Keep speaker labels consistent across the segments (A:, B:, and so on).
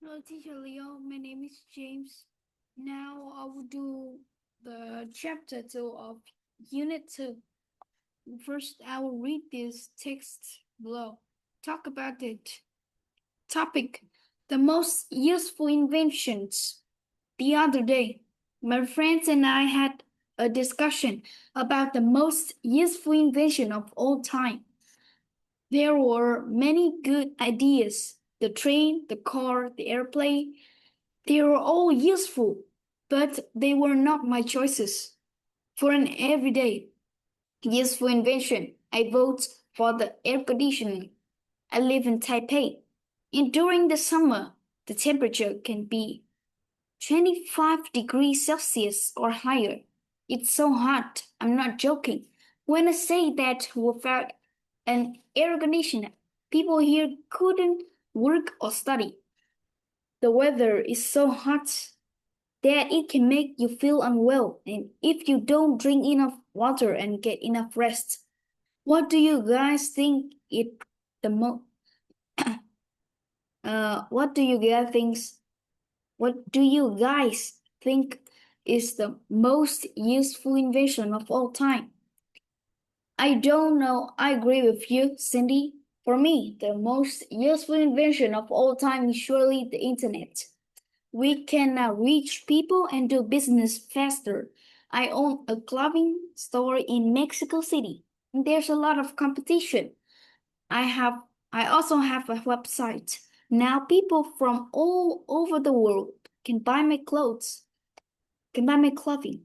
A: Hello, Teacher Leo. My name is James. Now I will do the chapter 2 of Unit 2. First, I will read this text below. Talk about it. Topic: the most useful inventions. The other day, my friends and I had a discussion about the most useful invention of all time. There were many good ideas: the train, the car, the airplane. They were all useful, but they were not my choices. For an everyday, useful invention, I vote for the air conditioning. I live in Taipei, and during the summer, the temperature can be 25 degrees Celsius or higher. It's so hot, I'm not joking. When I say that without an air conditioner, people here couldn't work or study. The weather is so hot that it can make you feel unwell, and if you don't drink enough water and get enough rest. What do you guys think it the mo what do you guys think is the most useful invention of all time? I don't know. I agree with you, Cindy. For me, the most useful invention of all time is surely the internet. We can now reach people and do business faster. I own a clothing store in Mexico City. There's a lot of competition. I have I also have a website. Now people from all over the world can buy my clothes, can buy my clothing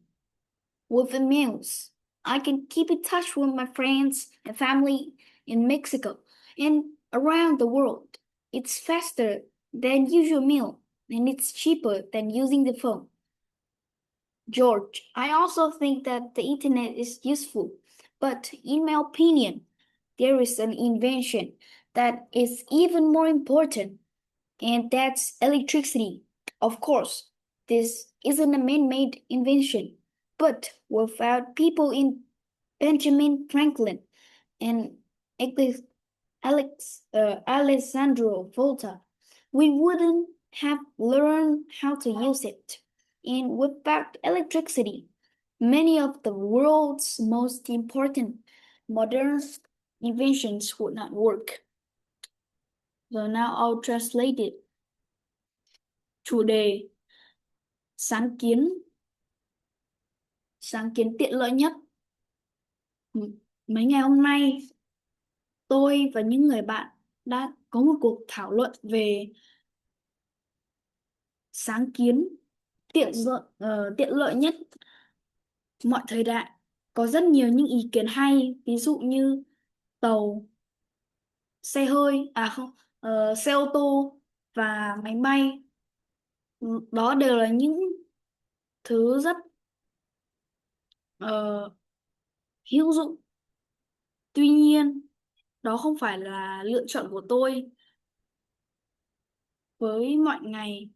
A: with emails. I can keep in touch with my friends and family in Mexico and around the world. It's faster than usual mail and it's cheaper than using the phone. George, I also think that the internet is useful, but in my opinion, there is an invention that is even more important, and that's electricity. Of course, this isn't a man made invention, but without people in Benjamin Franklin and Alex, Alessandro Volta, we wouldn't have learned how to use it. And without electricity, many of the world's most important modern inventions would not work. So now I'll translate it. Chủ đề: sáng kiến, sáng kiến tiện lợi nhất. Mấy ngày hôm nay, tôi và những người bạn đã có một cuộc thảo luận về sáng kiến tiện lợi nhất mọi thời đại. Có rất nhiều những ý kiến hay, ví dụ như tàu, xe hơi, xe ô tô và máy bay. Đó đều là những thứ rất ờ, hữu dụng. Tuy nhiên, đó không phải là lựa chọn của tôi. Với mọi ngày,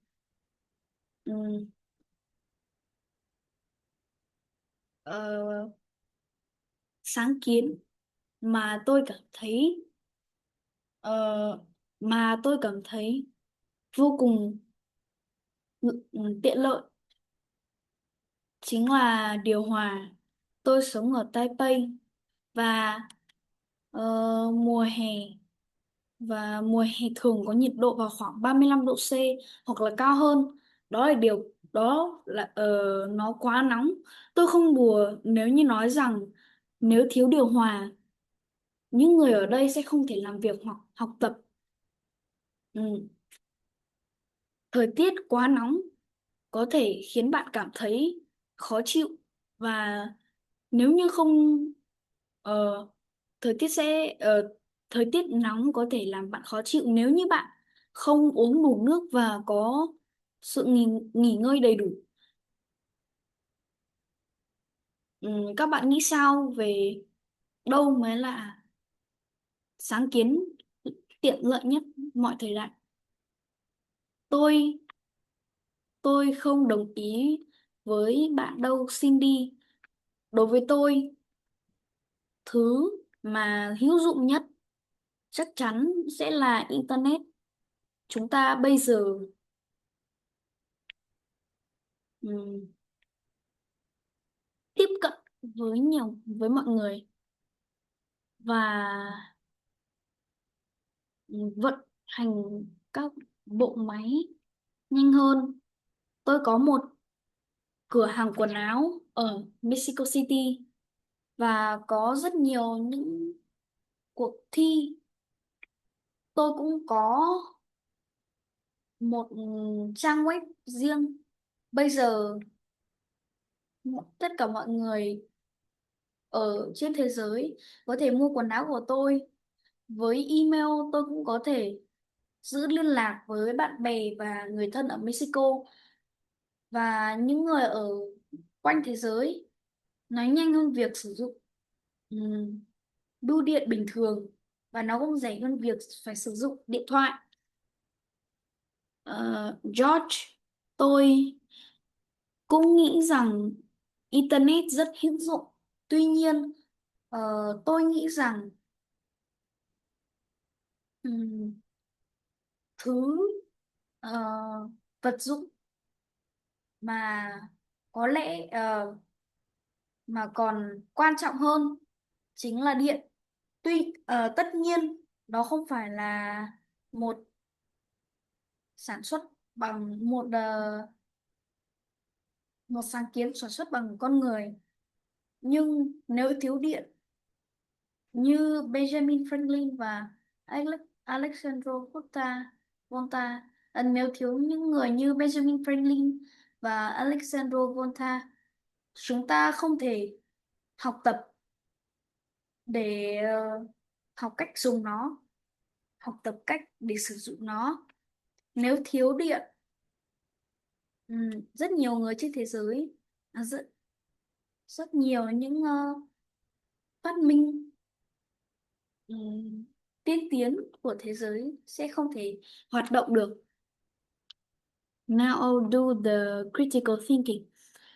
A: ừm, ờ, sáng kiến mà tôi cảm thấy ờ, mà tôi cảm thấy vô cùng tiện lợi chính là điều hòa. Tôi sống ở Taipei và ờ, mùa hè mùa hè thường có nhiệt độ vào khoảng 35 độ C hoặc là cao hơn. Đó là nó quá nóng. Tôi không đùa nếu như nói rằng nếu thiếu điều hòa, những người ở đây sẽ không thể làm việc hoặc học tập. Ừ. Thời tiết quá nóng có thể khiến bạn cảm thấy khó chịu, và nếu như không ờ, thời tiết sẽ thời tiết nóng có thể làm bạn khó chịu nếu như bạn không uống đủ nước và có sự nghỉ ngơi đầy đủ. Các bạn nghĩ sao về đâu mới là sáng kiến tiện lợi nhất mọi thời đại? Tôi tôi không đồng ý với bạn đâu, Cindy. Đối với tôi, thứ mà hữu dụng nhất chắc chắn sẽ là internet. Chúng ta bây giờ
B: ừm, tiếp cận với mọi người và vận hành các bộ máy nhanh hơn. Tôi có một cửa hàng quần áo ở Mexico City và có rất nhiều những cuộc thi. Tôi cũng có một trang web riêng. Bây giờ tất cả mọi người ở trên thế giới có thể mua quần áo của tôi. Với email tôi cũng có thể giữ liên lạc với bạn bè và người thân ở Mexico và những người ở quanh thế giới. Nói nhanh hơn việc sử dụng ừm, bưu điện bình thường và nó cũng rẻ hơn việc phải sử dụng điện thoại. George, tôi cũng nghĩ rằng Internet rất hữu dụng. Tuy nhiên, ờ, tôi nghĩ rằng ừm, thứ ờ, vật dụng mà có lẽ mà còn quan trọng hơn chính là điện. Tuy tất nhiên nó không phải là một sản xuất bằng một sáng kiến sản xuất bằng con người, nhưng nếu thiếu điện như Benjamin Franklin và Alexandro Volta, nếu thiếu những người như Benjamin Franklin và Alexandro Volta, chúng ta không thể học tập để học cách dùng nó, học tập cách để sử dụng nó. Nếu thiếu điện, rất nhiều người trên thế giới, rất rất nhiều những phát minh tiên tiến của thế giới sẽ không thể hoạt động được. Now I'll do the critical thinking.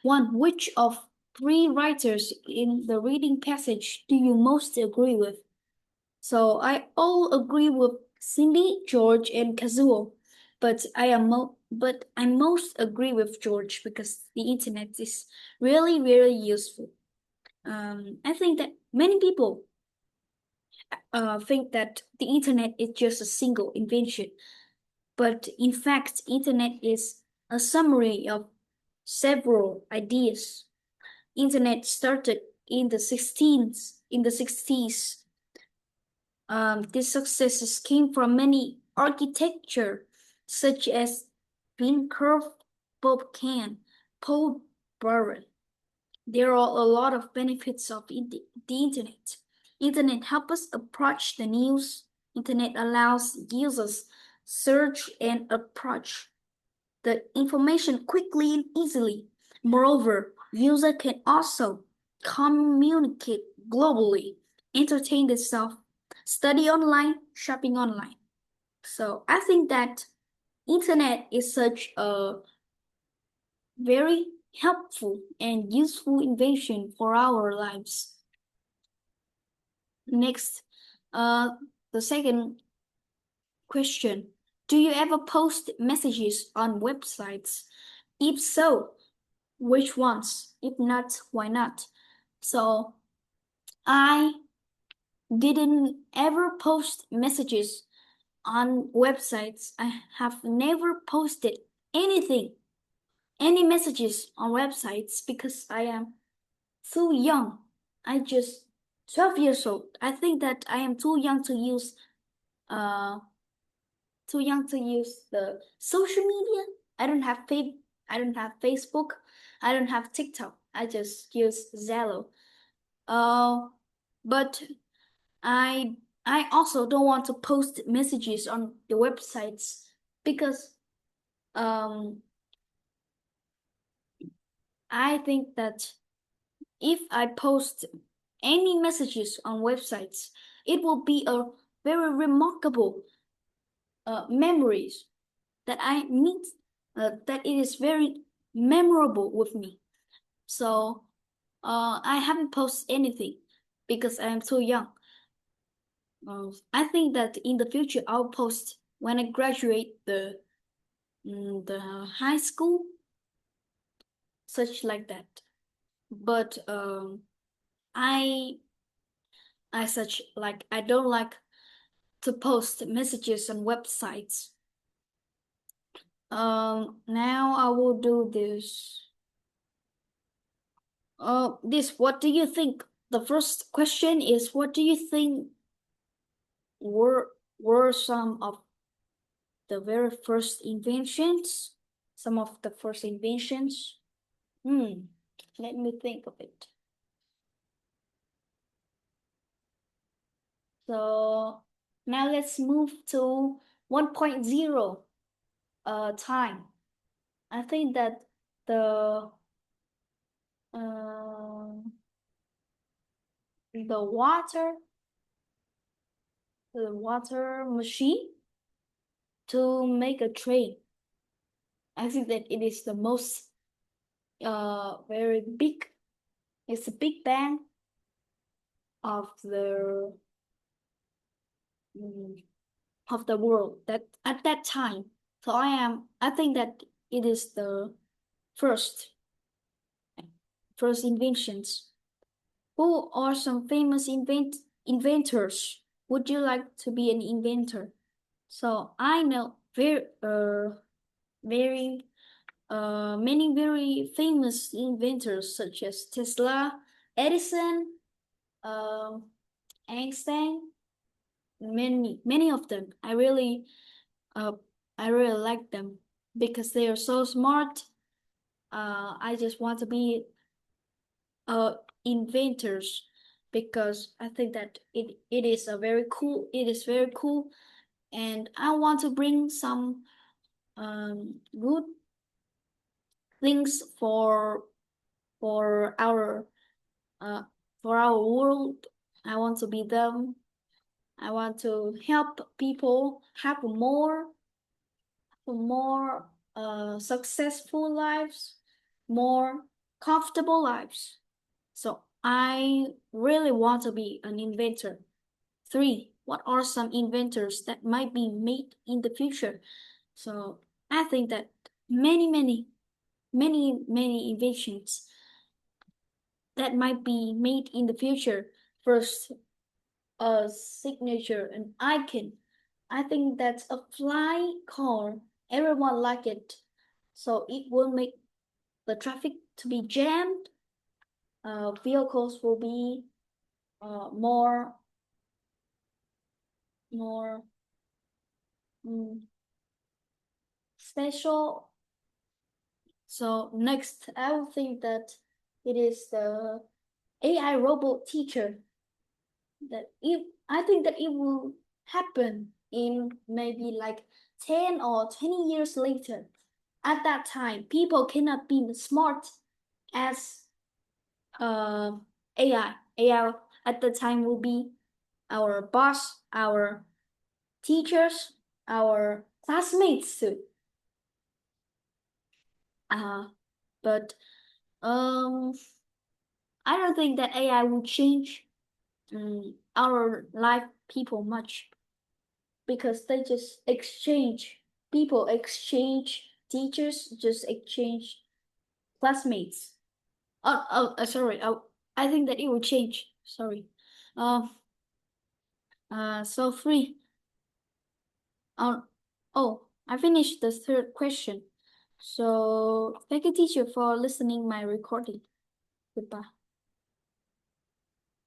B: One, which of three writers in the reading passage do you most agree with? So I all agree with Cindy, George, and Kazuo, but I most agree with George because the internet is really really useful. I think that many people think that the internet is just a single invention, but in fact, internet is a summary of several ideas. Internet started in the 60s. These successes came from many architecture, such as Bean Curve, Bob Kahn, Paul Barron. There are a lot of benefits of the internet. Internet help us approach the news. Internet allows users search and approach the information quickly and easily. Moreover, user can also communicate globally, entertain themselves, study online, shopping online. So I think that internet is such a very helpful and useful invention for our lives. Next, uh, the second question. Do you ever post messages on websites? If so, which ones? If not, why not? So, I didn't ever post messages on websites. I have never posted anything, any messages on websites because I am too young. I just 12 years old. I think that I am uh too young to use the social media. I don't have I don't have Facebook. I don't have TikTok. I just use Zello. Uh, but I I also don't want to post messages on the websites because um I think that if I post any messages on websites, it will be a very remarkable memories that I need, that it is very memorable with me. So I haven't posted anything because I am too young. I think that in the future I'll post when I graduate the high school. such like that. But I such like I don't like to post messages on websites. Now I will do this. What do you think? The first question is, what do you think were some of the very first inventions? Some of the first inventions? Let me think of it. So now let's move to 1.0 time. I think that the uh, the water machine to make a train. I think that it is the most very big. It's a big bang of the mm, of the world that at that time. So I think that it is the first first inventions. Who are some famous inventors? Would you like to be an inventor? So I know very many very famous inventors such as Tesla, Edison, um, Einstein, many of them. Uh, I really like them because they are so smart. I just want to be inventors because I think that it is a very cool. It is very cool, and I want to bring some good things for our uh for our world. I want to be them. I want to help people have more successful lives, more comfortable lives. So I really want to be an inventor. Three, what are some inventors that might be made in the future? So I think that many inventions that might be made in the future. First, a signature, an icon. I think that's a flying car. Everyone like it. So it will make the traffic to be jammed. Vehicles will be more mm, special. So next, I would think that it is the AI robot teacher. That if I think that it will happen in maybe like 10 or 20 years later. At that time, people cannot be smart as uh, AI. AI at the time will be our boss, our teachers, our classmates too. Uh, but um, I don't think that AI will change our life people much because they just exchange people, exchange teachers, just exchange classmates. Sorry. I think that it will change. Sorry. Um. So free. Oh, I finished the third question. So thank you, teacher, for listening my recording. Goodbye.